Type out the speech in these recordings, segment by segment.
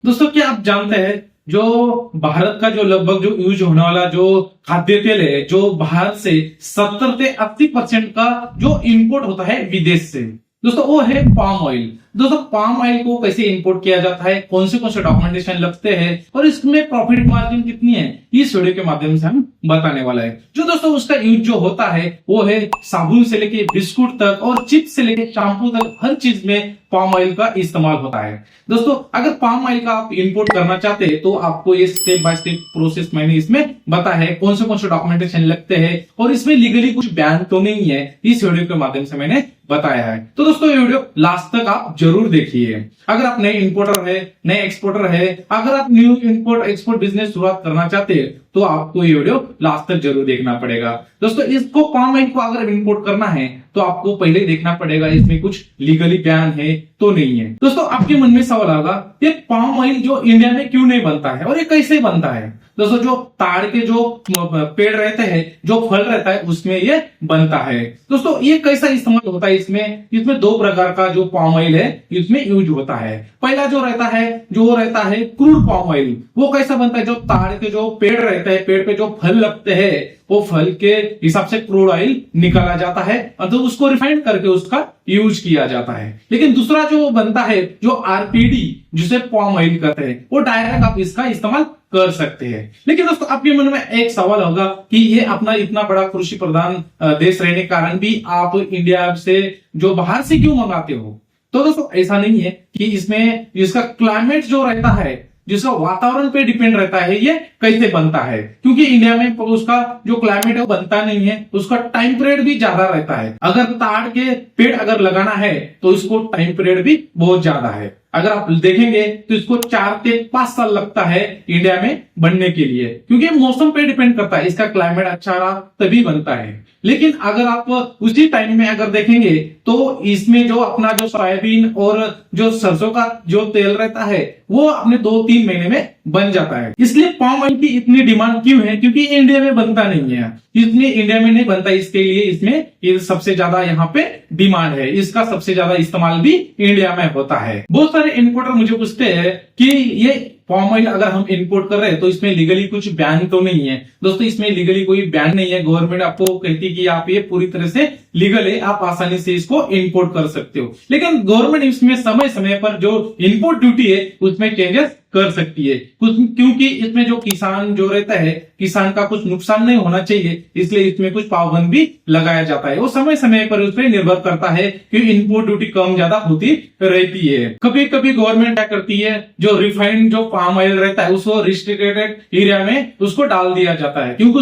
दोस्तों, क्या आप जानते हैं जो भारत का जो लगभग जो यूज होने वाला जो खाद्य तेल है, जो बाहर से 70 से 80% का जो इंपोर्ट होता है विदेश से, दोस्तों वो है पाम ऑयल। दोस्तों, पाम ऑयल को कैसे इंपोर्ट किया जाता है, कौन से डॉक्यूमेंटेशन लगते हैं और इसमें प्रॉफिट मार्जिन कितनी है, इस वीडियो के माध्यम से हम बताने वाला है। जो दोस्तों उसका यूज जो होता है वो है साबुन से लेके बिस्कुट तक और चिप्स से लेके शैम्पू तक हर चीज में पाम ऑयल का इस्तेमाल होता है। दोस्तों, अगर पाम ऑयल का आप इंपोर्ट करना चाहते हैं तो आपको ये स्टेप बाय स्टेप प्रोसेस मैंने इसमें बताया है, कौन से डॉक्यूमेंटेशन लगते हैं और इसमें लीगली कुछ बैन तो नहीं है, इस वीडियो के माध्यम से मैंने बताया है। तो दोस्तों ये वीडियो लास्ट तक आप जरूर देखिए। अगर आप नए इंपोर्टर है, नए एक्सपोर्टर है, अगर आप न्यू इंपोर्ट एक्सपोर्ट बिजनेस शुरुआत करना चाहते हैं तो आपको ये वीडियो लास्ट तक जरूर देखना पड़ेगा। दोस्तों, इसको पाम ऑयल को अगर इंपोर्ट करना है तो आपको पहले देखना पड़ेगा इसमें कुछ लीगली बैन है तो नहीं है। दोस्तों, आपके मन में सवाल आएगा ये पाम ऑयल जो इंडिया में क्यों नहीं बनता है और ये कैसे बनता है। दोस्तों, जो ताड़ के जो पेड़ रहते हैं, जो फल रहता है उसमें ये बनता है। दोस्तों, ये कैसा इस्तेमाल होता है इसमें दो प्रकार का जो पाम ऑयल है इसमें यूज होता है। पहला जो रहता है क्रूड पाम ऑयल। वो कैसा बनता है, जो ताड़ के जो पेड़ रहते हैं, पेड़ पे जो फल लगते हैं वो फल के हिसाब से क्रूड ऑयल निकाला जाता है और तो उसको रिफाइंड करके उसका यूज किया जाता है। लेकिन दूसरा जो बनता है जो आरपीडी, जिसे पाम ऑयल कहते हैं, वो डायरेक्ट आप इसका इस्तेमाल कर सकते हैं। लेकिन दोस्तों, आपके मन में एक सवाल होगा कि ये अपना इतना बड़ा कृषि प्रधान देश रहने के कारण भी आप इंडिया से जो बाहर से क्यों मंगाते हो। तो दोस्तों, ऐसा नहीं है कि इसमें इसका क्लाइमेट जो रहता है, जिसका वातावरण पे डिपेंड रहता है ये कैसे बनता है, क्योंकि इंडिया में उसका जो क्लाइमेट है वो बनता नहीं है, उसका टाइम पीरियड भी ज्यादा रहता है। अगर ताड़ के पेड़ अगर लगाना है तो इसको टाइम पीरियड भी बहुत ज्यादा है। अगर आप देखेंगे तो इसको 4 से 5 साल लगता है इंडिया में बनने के लिए, क्योंकि मौसम पे डिपेंड करता है। इसका क्लाइमेट अच्छा रहा तभी बनता है। लेकिन अगर आप उसी टाइम में अगर देखेंगे तो इसमें जो अपना जो सोयाबीन और जो सरसों का जो तेल रहता है वो अपने 2-3 महीने में बन जाता है। इसलिए पाम ऑयल की इतनी डिमांड क्यों है, क्योंकि इंडिया में बनता नहीं है। इसलिए इंडिया में नहीं बनता, इसके लिए इसमें ये सबसे ज्यादा यहाँ पे डिमांड है। इसका सबसे ज्यादा इस्तेमाल भी इंडिया में होता है। बहुत सारे इंपोर्टर मुझे पूछते हैं कि ये पाम ऑयल अगर हम इंपोर्ट कर रहे हैं तो इसमें लीगली कुछ बैन तो नहीं है। दोस्तों, इसमें लीगली कोई बैन नहीं है। गवर्नमेंट आपको कहती है कि आप ये पूरी तरह से लीगल है, आप आसानी से इसको इंपोर्ट कर सकते हो। लेकिन गवर्नमेंट इसमें समय समय पर जो इंपोर्ट ड्यूटी है उसमें चेंजेस कर सकती है कुछ, क्योंकि इसमें जो किसान जो रहता है, किसान का कुछ नुकसान नहीं होना चाहिए, इसलिए इसमें कुछ पाबंद भी लगाया जाता है। वो समय समय पर उस पर निर्भर करता है कि इंपोर्ट ड्यूटी कम ज्यादा होती रहती है। कभी कभी गवर्नमेंट क्या करती है, जो रिफाइंड जो पाम ऑयल रहता है उसको रिस्ट्रिक्टेड एरिया में उसको डाल दिया जाता है, क्योंकि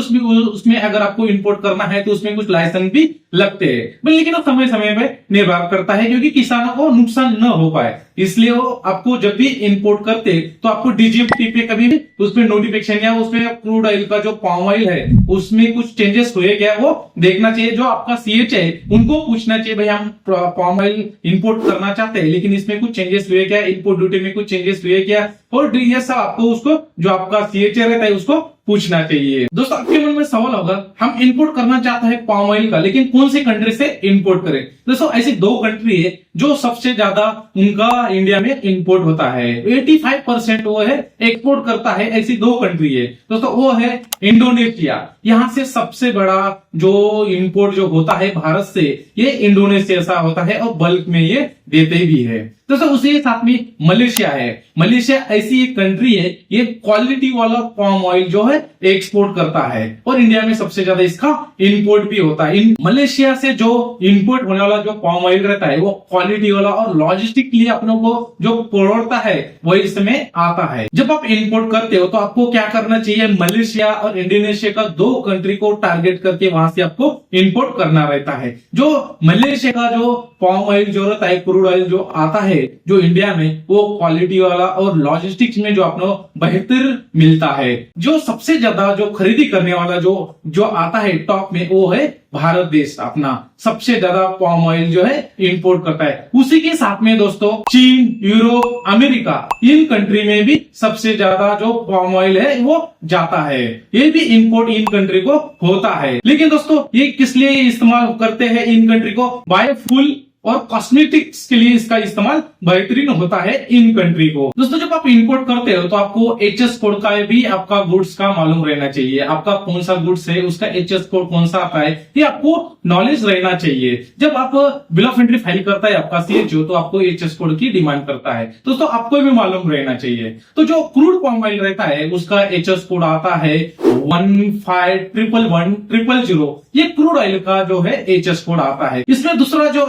उसमें अगर आपको इंपोर्ट करना है तो उसमें कुछ लाइसेंस भी लगते हैं। लेकिन वो समय समय पे निर्भर करता है, क्योंकि किसानों को नुकसान न हो पाए, इसलिए वो आपको जब भी इंपोर्ट करते तो आपको डीजीएमटी पे कभी भी उसमें नोटिफिकेशन या उसमें क्रूड ऑयल का जो पाम ऑयल है उसमें कुछ चेंजेस हुए क्या वो देखना चाहिए। जो आपका सीएच है उनको पूछना चाहिए, भाई हम पाम ऑयल इंपोर्ट करना चाहते हैं लेकिन इसमें कुछ चेंजेस हुए क्या, इंपोर्ट ड्यूटी में कुछ चेंजेस हुए क्या, और ये सब आपको उसको जो आपका सीएच रहता है उसको पूछना चाहिए। दोस्तों, आपके मन में सवाल होगा हम इंपोर्ट करना चाहते हैं पाम ऑयल का, लेकिन कौन सी कंट्री से इंपोर्ट करें। दोस्तों, ऐसी 2 कंट्री है जो सबसे ज्यादा उनका इंडिया में इंपोर्ट होता है, 85% वो है एक्सपोर्ट करता है। ऐसी 2 कंट्री है दोस्तों, वो है इंडोनेशिया। यहाँ से सबसे बड़ा जो इंपोर्ट जो होता है भारत से ये इंडोनेशिया से होता है और बल्क में ये देते भी है। दोस्तों, उसी साथ में मलेशिया है। मलेशिया ऐसी एक कंट्री है, ये क्वालिटी वाला पाम ऑयल जो है एक्सपोर्ट करता है और इंडिया में सबसे ज्यादा इसका इंपोर्ट भी होता है। मलेशिया से जो इंपोर्ट होने वाला जो पाम ऑयल रहता है वो क्वालिटी वाला और लॉजिस्टिक के लिए अपनों को जो पड़ता है वो इसमें आता है। जब आप इंपोर्ट करते हो तो आपको क्या करना चाहिए, मलेशिया और इंडोनेशिया का 2 कंट्री को टारगेट करके वहां से आपको इंपोर्ट करना रहता है। जो मलेशिया का जो पाम ऑयल जो रहता है, क्रूड ऑयल जो आता है जो इंडिया में, वो क्वालिटी वाला और लॉजिस्टिक्स में जो अपना बेहतर मिलता है। जो सबसे ज्यादा जो खरीदी करने वाला जो आता है टॉप में वो है भारत देश। अपना सबसे ज्यादा पाम ऑयल जो है इंपोर्ट करता है। उसी के साथ में दोस्तों चीन, यूरोप, अमेरिका, इन कंट्री में भी सबसे ज्यादा जो पाम ऑयल है वो जाता है। ये भी इंपोर्ट इन कंट्री को होता है। लेकिन दोस्तों, ये किस लिए इस्तेमाल करते हैं इन कंट्री को, बायोफुल और कॉस्मेटिक्स के लिए इसका इस्तेमाल बेहतरीन होता है इन कंट्री को। दोस्तों जब आप इंपोर्ट करते हो तो आपको एचएस कोड का भी आपका गुड्स का मालूम रहना चाहिए। आपका कौन सा गुड्स है, उसका एचएस कोड कौन सा आता है, ये आपको नॉलेज रहना चाहिए। जब आप बिल ऑफ एंट्री फाइल करता है आपका सीएचओ तो आपको एचएस कोड की डिमांड करता है, दोस्तों आपको भी मालूम रहना चाहिए। तो जो क्रूड पाम ऑयल रहता है उसका एचएस कोड आता है 15111000, ये क्रूड ऑयल का जो है एचएस कोड आता है। इसमें दूसरा जो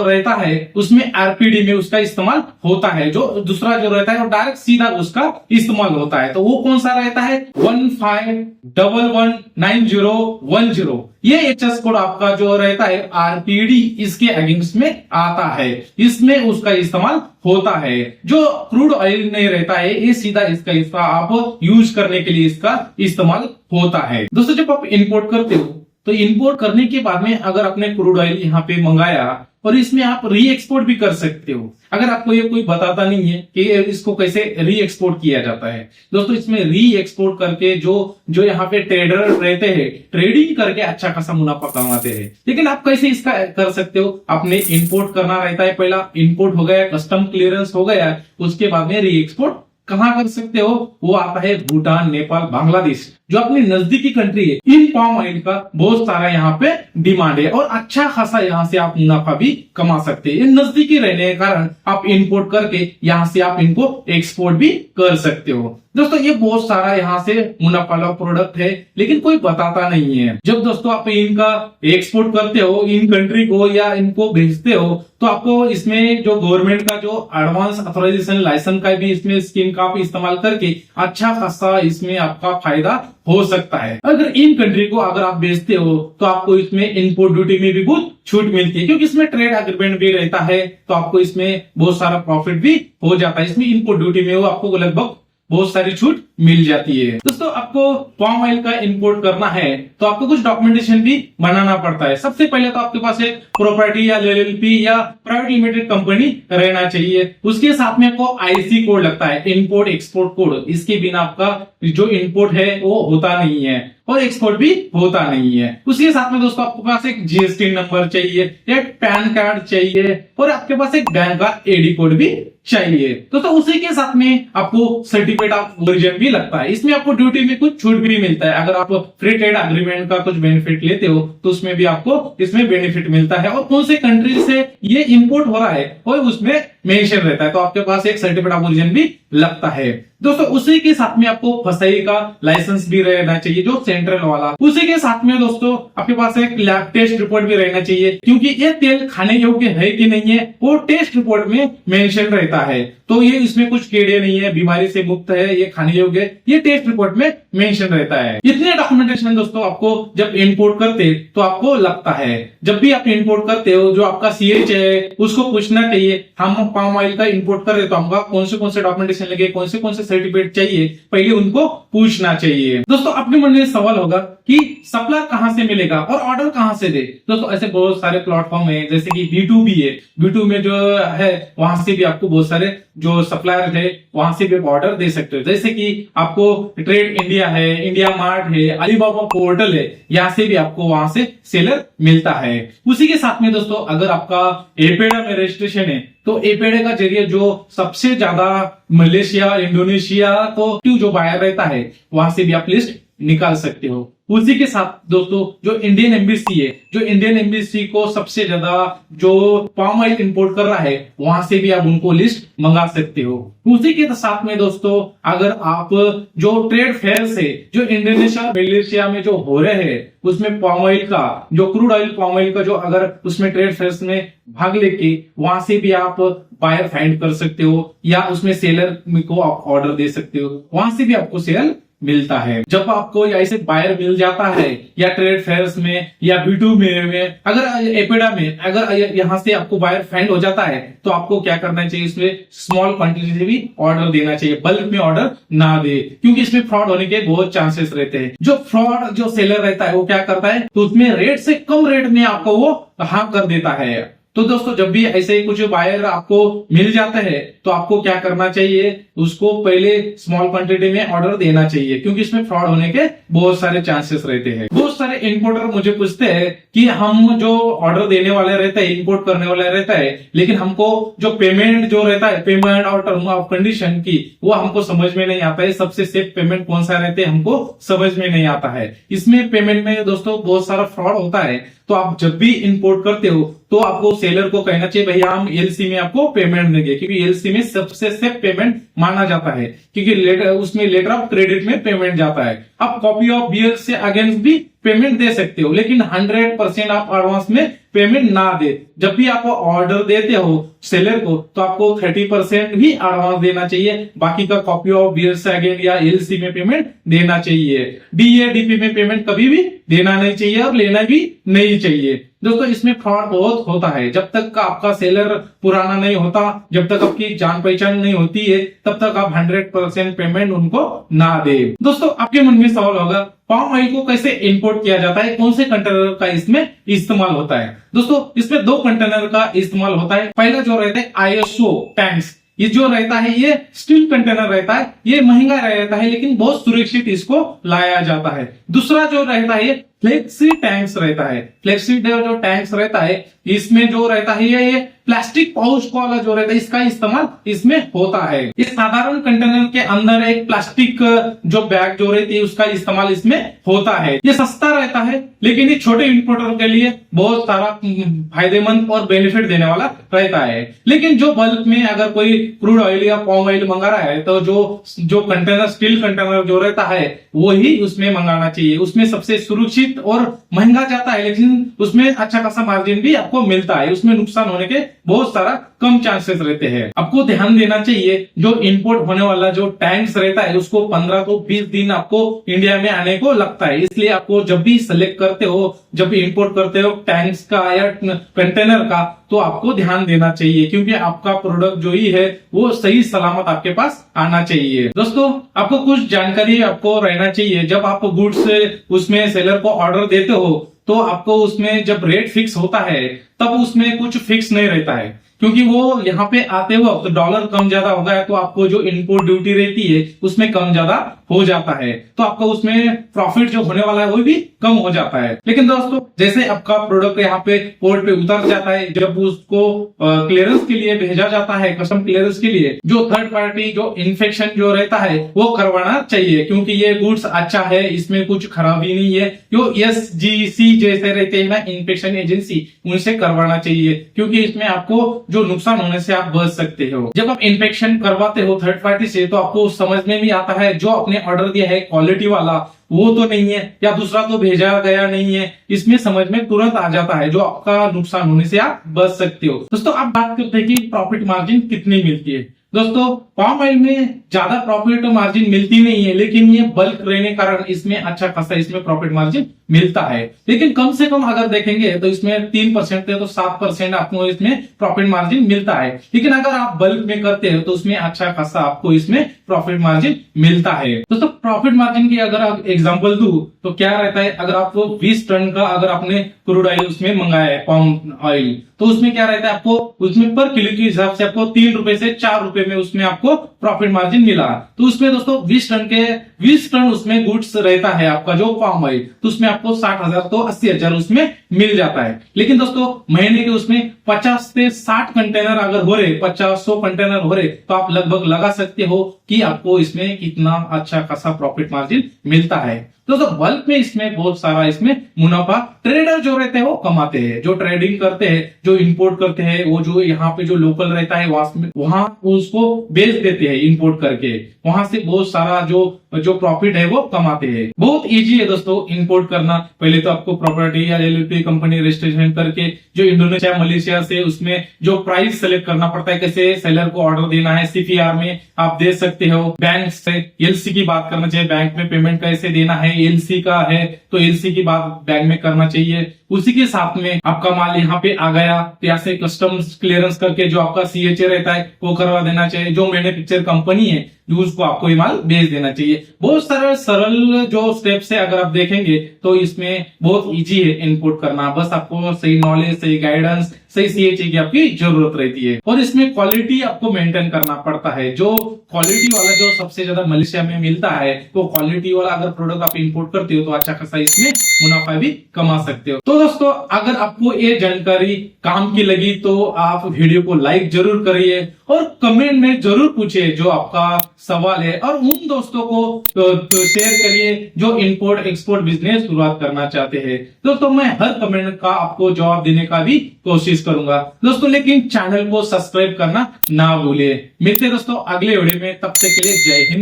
रहता है उसमें आरपीडी में उसका इस्तेमाल होता है, जो दूसरा जो रहता है वो डायरेक्ट सीधा उसका इस्तेमाल होता है। तो वो कौन सा रहता है 15119010, ये एचएस कोड आपका जो रहता है आरपीडी इसके अगेंस्ट में आता है, इसमें उसका इस्तेमाल होता है। जो क्रूड ऑयल नहीं रहता है ये सीधा इसका आप यूज करने के लिए इसका इस्तेमाल होता है। दोस्तों जब आप इंपोर्ट करते हो तो इंपोर्ट करने के बाद में अगर आपने क्रूड ऑयल यहाँ पे मंगाया और इसमें आप री एक्सपोर्ट भी कर सकते हो। अगर आपको ये कोई बताता नहीं है कि इसको कैसे री एक्सपोर्ट किया जाता है, दोस्तों इसमें री एक्सपोर्ट करके जो यहाँ पे ट्रेडर रहते हैं ट्रेडिंग करके अच्छा खासा मुनाफा कमाते हैं। लेकिन आप कैसे इसका कर सकते हो, आपने इंपोर्ट करना रहता है, पहला इंपोर्ट हो गया, कस्टम क्लियरेंस हो गया, उसके बाद में री एक्सपोर्ट कहाँ कर सकते हो, वो आता है भूटान, नेपाल, बांग्लादेश, जो अपनी नजदीकी कंट्री है। इन पाम ऑयल का बहुत सारा यहाँ पे डिमांड है और अच्छा खासा यहाँ से आप मुनाफा भी कमा सकते हैं। ये नजदीकी रहने के कारण आप इंपोर्ट करके यहाँ से आप इनको एक्सपोर्ट भी कर सकते हो। दोस्तों ये बहुत सारा यहाँ से मुनाफा वाला प्रोडक्ट है लेकिन कोई बताता नहीं है। जब दोस्तों आप इनका एक्सपोर्ट करते हो इन कंट्री को या इनको भेजते हो तो आपको इसमें जो गवर्नमेंट का जो एडवांस ऑथराइजेशन लाइसेंस का भी इसमें स्कीम का आप इस्तेमाल करके अच्छा खासा इसमें आपका फायदा हो सकता है। अगर इन कंट्री को अगर आप बेचते हो तो आपको इसमें इम्पोर्ट ड्यूटी में भी कुछ छूट मिलती है, क्योंकि इसमें ट्रेड एग्रीमेंट भी रहता है तो आपको इसमें बहुत सारा प्रॉफिट भी हो जाता है। इसमें इम्पोर्ट ड्यूटी में वो आपको लगभग बहुत सारी छूट मिल जाती है। दोस्तों आपको पाम ऑयल का इंपोर्ट करना है तो आपको कुछ डॉक्यूमेंटेशन भी बनाना पड़ता है। सबसे पहले तो आपके पास एक प्रॉपर्टी या एलएलपी या प्राइवेट लिमिटेड कंपनी रहना चाहिए। उसके साथ में आपको आईसी कोड लगता है, इंपोर्ट एक्सपोर्ट कोड। इसके बिना आपका जो इंपोर्ट है वो होता नहीं है और एक्सपोर्ट भी होता नहीं है। उसके साथ में दोस्तों आपके पास एक जीएसटी नंबर चाहिए, एक पैन कार्ड चाहिए और आपके पास एक बैंक का एडी कोड भी चाहिए। तो उसी के साथ में आपको सर्टिफिकेट ऑफ ओरिजिन भी लगता है। इसमें आपको ड्यूटी में कुछ छूट भी मिलता है। अगर आप फ्री ट्रेड एग्रीमेंट का कुछ बेनिफिट लेते हो तो उसमें भी आपको इसमें बेनिफिट मिलता है और कौन से कंट्री से ये इंपोर्ट हो रहा है और उसमें मेंशन रहता है, तो आपके पास एक सर्टिफिकेट ऑफ ओरिजिन भी लगता है। दोस्तों उसी के साथ में आपको फसाई का लाइसेंस भी रहना चाहिए, जो सेंट्रल वाला। उसी के साथ में दोस्तों आपके पास एक लैब टेस्ट रिपोर्ट भी रहना चाहिए, क्योंकि ये तेल खाने योग्य है कि नहीं है वो टेस्ट रिपोर्ट में मेंशन रहता है। तो ये इसमें कुछ कीड़े नहीं है, बीमारी से मुक्त है, ये खाने योग्य, ये टेस्ट रिपोर्ट में मेंशन रहता है। इतने डॉक्यूमेंटेशन दोस्तों आपको जब इंपोर्ट करते तो आपको लगता है। जब भी आप इंपोर्ट करते हो जो आपका सीएच है उसको पूछना चाहिए, हम पाम ऑयल का इंपोर्ट कर रहे तो हमका कौन से डॉक्यूमेंटेशन लगे, कौन से सर्टिफिकेट चाहिए, पहले उनको पूछना चाहिए। दोस्तों अपने मन में सवाल होगा कि सप्लाई कहां से मिलेगा और ऑर्डर कहां से दे। दोस्तों ऐसे बहुत सारे प्लेटफॉर्म है, जैसे कि B2B है, B2 में जो है वहां से भी आपको बहुत सारे जो सप्लायर है वहां से भी आप ऑर्डर दे सकते हो। जैसे कि आपको ट्रेड इंडिया है, इंडिया मार्ट है, अलीबाबा पोर्टल है, यहाँ से भी आपको वहां से सेलर मिलता है। उसी के साथ में दोस्तों अगर आपका एपेडा में रजिस्ट्रेशन है तो एपेडा का जरिए जो सबसे ज्यादा मलेशिया, इंडोनेशिया तो जो बायर रहता है वहां से भी आप लिस्ट निकाल सकते हो। उसी के साथ दोस्तों जो इंडियन एम्बेसी है, जो इंडियन एम्बेसी को सबसे ज्यादा जो पाम ऑयल इंपोर्ट कर रहा है वहां से भी आप उनको लिस्ट मंगा सकते हो। उसी के साथ में दोस्तों अगर आप जो ट्रेड फेयर से जो इंडोनेशिया, मलेशिया में जो हो रहे हैं उसमें पाम ऑयल का जो क्रूड ऑयल पाम ऑयल का जो अगर उसमें ट्रेड फेयर में भाग लेके वहां से भी आप बायर फाइंड कर सकते हो या उसमें सेलर को आप ऑर्डर दे सकते हो, वहां से भी आपको सेल मिलता है। जब आपको ऐसे बायर मिल जाता है या ट्रेड फेयर्स में या B2 में अगर एपेडा में अगर यहाँ से आपको बायर फाइंड हो जाता है तो आपको क्या करना चाहिए, इसमें स्मॉल क्वांटिटी से भी ऑर्डर देना चाहिए, बल्क में ऑर्डर ना दे, क्योंकि इसमें फ्रॉड होने के बहुत चांसेस रहते हैं। जो सेलर रहता है वो क्या करता है तो उसमें रेट से कम रेट में आपको वो हाँ कर देता है तो दोस्तों जब भी ऐसे ही कुछ बायर आपको मिल जाते हैं तो आपको क्या करना चाहिए, उसको पहले स्मॉल क्वांटिटी में ऑर्डर देना चाहिए, क्योंकि इसमें फ्रॉड होने के बहुत सारे चांसेस रहते हैं। बहुत सारे इंपोर्टर मुझे पूछते हैं कि हम जो ऑर्डर देने वाले रहते हैं, इंपोर्ट करने वाले रहता है, लेकिन हमको जो पेमेंट जो रहता है, पेमेंट और टर्म ऑफ कंडीशन की, वो हमको समझ में नहीं आता है। सबसे सेफ पेमेंट कौन सा रहते हैं हमको समझ में नहीं आता है। इसमें पेमेंट में दोस्तों बहुत सारा फ्रॉड होता है। तो आप जब भी इंपोर्ट करते हो तो आपको सेलर को कहना चाहिए भैया हम एलसी में आपको पेमेंट देंगे, क्योंकि एलसी में सबसे सेफ पेमेंट माना जाता है, क्योंकि उसमें लेटर ऑफ क्रेडिट में पेमेंट जाता है। आप कॉपी ऑफ बिल से अगेंस्ट भी पेमेंट दे सकते हो, लेकिन 100% आप एडवांस में पेमेंट ना दे। जब भी आप ऑर्डर देते हो सेलर को तो आपको 30% भी एडवांस देना चाहिए, बाकी का कॉपी ऑफ बिल से अगेंस्ट या एलसी में पेमेंट देना चाहिए। डीए डीपी में पेमेंट कभी भी देना नहीं चाहिए और लेना भी नहीं चाहिए। दोस्तों इसमें फ्रॉड बहुत होता है। जब तक आपका सेलर पुराना नहीं होता, जब तक आपकी जान पहचान नहीं होती है, तब तक आप 100% पेमेंट उनको ना दे। दोस्तों आपके मन में सवाल होगा पाम ऑयल को कैसे इंपोर्ट किया जाता है, कौन से कंटेनर का इसमें इस्तेमाल होता है। दोस्तों इसमें 2 कंटेनर का इस्तेमाल होता है। पहला जो रहता है आईएसओ टैंक्स, ये जो रहता है ये स्टील कंटेनर रहता है, ये महंगा रहता है लेकिन बहुत सुरक्षित इसको लाया जाता है। दूसरा जो रहता है फ्लेक्सी टैंक्स रहता है। फ्लेक्सी जो टैंक्स रहता है इसमें जो रहता है ये प्लास्टिक पाउच वाला जो रहता है इसका इस्तेमाल इसमें होता है। इस साधारण कंटेनर के अंदर एक प्लास्टिक जो बैग जो रहती है उसका इस्तेमाल इसमें होता है। ये सस्ता रहता है लेकिन ये छोटे इंपोर्टर के लिए बहुत सारा फायदेमंद और बेनिफिट देने वाला रहता है। लेकिन जो बल्क में अगर कोई क्रूड ऑयल या पॉम ऑयल मंगा रहा है तो जो कंटेनर स्टील कंटेनर जो रहता है वही उसमें मंगाना चाहिए। उसमें सबसे सुरक्षित और महंगा जाता है लेकिन उसमें अच्छा खासा मार्जिन भी आपको मिलता है। उसमें नुकसान होने के बहुत सारा कम चांसेस रहते हैं। आपको ध्यान देना चाहिए जो इंपोर्ट होने वाला जो टैंक्स रहता है उसको 15 to 20 दिन आपको इंडिया में आने को लगता है। इसलिए आपको जब भी सिलेक्ट करते हो, जब भी इंपोर्ट करते हो टैंक्स का या कंटेनर का, तो आपको ध्यान देना चाहिए क्योंकि आपका प्रोडक्ट जो ही है वो सही सलामत आपके पास आना चाहिए। दोस्तों आपको कुछ जानकारी आपको रहना चाहिए। जब आप गुड्स उसमें सेलर को ऑर्डर देते हो तो आपको उसमें जब रेट फिक्स होता है तब उसमें कुछ फिक्स नहीं रहता है, क्योंकि वो यहाँ पे आते वक्त डॉलर कम ज्यादा हो गया तो आपको जो इम्पोर्ट ड्यूटी रहती है उसमें कम ज्यादा हो जाता है, तो आपको उसमें प्रॉफिट जो होने वाला है वो भी कम हो जाता है। लेकिन दोस्तों जैसे आपका प्रोडक्ट यहाँ पे पोर्ट पे उतर जाता है, जब उसको क्लियरेंस के लिए भेजा जाता है, कस्टम क्लियरेंस के लिए, जो थर्ड पार्टी जो इन्फेक्शन जो रहता है वो करवाना चाहिए, क्योंकि ये गुड्स अच्छा है, इसमें कुछ खराबी नहीं है। जो SGC जैसे रहते हैं ना इन्फेक्शन एजेंसी, उनसे करवाना चाहिए, क्योंकि इसमें आपको जो नुकसान होने से आप बच सकते हो। जब आप इन्फेक्शन करवाते हो थर्ड पार्टी से तो आपको समझ में भी आता है जो आपने ऑर्डर दिया है क्वालिटी वाला वो तो नहीं है या दूसरा तो भेजा गया नहीं है। इसमें समझ में तुरंत आ जाता है जो आपका नुकसान होने से आप बच सकते हो। दोस्तों आप बात करते हैं कि प्रॉफिट मार्जिन कितनी मिलती है। दोस्तों पाम ऑयल में ज्यादा प्रॉफिट मार्जिन मिलती नहीं है, लेकिन ये बल्क रहने के कारण इसमें अच्छा खासा इसमें प्रॉफिट मार्जिन मिलता है। लेकिन कम से कम अगर देखेंगे तो इसमें 3% है तो 7% आपको इसमें प्रॉफिट मार्जिन मिलता है। लेकिन अगर आप बल्क में करते हो तो उसमें अच्छा खासा आपको इसमें प्रॉफिट मार्जिन मिलता है। दोस्तों प्रॉफिट मार्जिन की अगर आप एग्जांपल दूं तो क्या रहता है, अगर आपको 20 टन का अगर आपने क्रूड ऑयल उसमें मंगाया है पाम ऑयल, तो उसमें क्या रहता है आपको उसमें पर किलो के हिसाब से आपको 3 रुपए से 4 रुपए में उसमें आपको प्रॉफिट मार्जिन मिला। तो उसमें दोस्तों 20 टन उसमें गुड्स रहता है आपका जो पाम ऑयल, तो उसमें आपको 60,000 तो 80,000 उसमें मिल जाता है। लेकिन दोस्तों महीने के उसमें 50 से 60 कंटेनर अगर हो रहे, 50-100 कंटेनर हो रहे, तो आप लगभग लगा सकते हो कि आपको इसमें कितना अच्छा खासा प्रॉफिट मार्जिन मिलता है। दोस्तों बल्क में इसमें बहुत सारा इसमें मुनाफा ट्रेडर जो रहते हैं वो कमाते हैं। जो ट्रेडिंग करते हैं, जो इंपोर्ट करते हैं, वो जो यहाँ पे जो लोकल रहता है वहां उसको बेच देते हैं इंपोर्ट करके, वहां से बहुत सारा जो प्रॉफिट है वो कमाते हैं। बहुत इजी है दोस्तों इंपोर्ट करना। पहले तो आपको प्रॉपर्टी या LLP कंपनी रजिस्ट्रेशन करके जो इंडोनेशिया मलेशिया से उसमें जो प्राइस सेलेक्ट करना पड़ता है, कैसे सेलर को ऑर्डर देना है, CPR में आप दे सकते हो। बैंक से LC की बात करना चाहिए, बैंक में पेमेंट कैसे देना है, LC का है तो LC की बात बैंक में करना चाहिए। उसी के साथ में आपका माल यहाँ पे आ गया तो यहाँ से कस्टम्स क्लियरेंस करके जो आपका CHA रहता है वो करवा देना चाहिए। जो मैन्युफैक्चर कंपनी है यूज को आपको ये माल बेच देना चाहिए। बहुत सरल सरल जो स्टेप्स है अगर आप देखेंगे तो इसमें बहुत इजी है इनपुट करना। बस आपको सही नॉलेज, सही गाइडेंस, सही सीएचए की आपकी जरूरत रहती है। और इसमें क्वालिटी आपको मेंटेन करना पड़ता है। जो क्वालिटी वाला जो सबसे ज्यादा मलेशिया में मिलता है, तो क्वालिटी वाला अगर प्रोडक्ट आप इंपोर्ट करते हो तो अच्छा खासा इसमें मुनाफा भी कमा सकते हो। तो दोस्तों अगर आपको ये जानकारी काम की लगी तो आप वीडियो को लाइक जरूर करिए और कमेंट में जरूर पूछिए जो आपका सवाल है, और उन दोस्तों को तो शेयर करिए जो इंपोर्ट एक्सपोर्ट बिजनेस शुरुआत करना चाहते हैं। दोस्तों मैं हर कमेंट का आपको जवाब देने का भी कोशिश करूंगा दोस्तों, लेकिन चैनल को सब्सक्राइब करना ना भूलिए। मिलते दोस्तों अगले वीडियो में, तब तक के लिए जय हिंद।